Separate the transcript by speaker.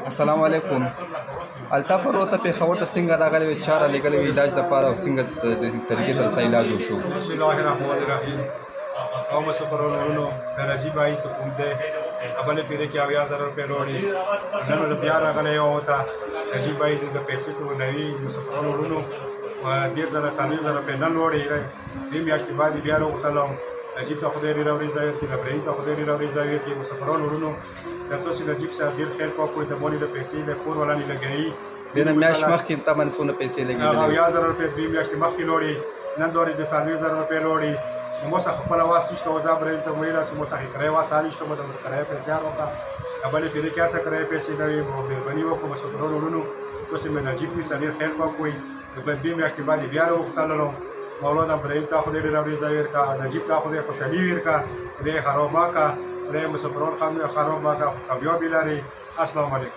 Speaker 1: السلام علیکم. الطاف ورور ته پېښور ته څنګه راغلی وې؟ چا رالېږلی وې علاج دپاره او څنګه د طریقې سره ستا علاج وشو؟
Speaker 2: بسم الله الرحمن الرحیم. اللهم شکر ورونو د نجیب بھائی سکون دی بلې پیرې کې 80,000 روپۍ لوړې نن بیا راغلی یم ورته نجیب بھائی د پیسې ټولوي مسافرانو ورونو 13,000 روپۍ نن لوړې دې میاشتې بعد بیا راوختلم نجیب ته خدای ډېر اورېزوي کړي د ابراهیم ته خدای ډېر اورېزوي کړي مسافرانو ورونو د تاسو نجیب صاحب ډېر خیر وکړئ د مونې د پیسې د کور والا نه لګوي
Speaker 1: دې نه میاشت مخکې تا باندې څونه پیسې لګېدلې؟
Speaker 2: 80,000 روپۍ 2 میاشتې مخکې لوړې نن دورې د 40,000 روپۍ لوړې مو څخه خپل واس نشته او دا ابراهیم ته ویل چې مو څخه کرای واس نشته مو د کرای پیسې راوړه بلې پیرې کې څه کرای پیسې دوی مو مهرباني وکړو مسافرانو ورونو تاسو مې نجیب می سړي خیر وکړئ د 2 میاشتې بعد بیا راوختلم مولانا ابراهیم ته خدای ډېر اورېزوي ورکړه نجیب ته خدای خوشحالي ورکړه خدای خراب مه کړه خدای مسافران خراب مه کړه کامیابي لري. السلام علیکم.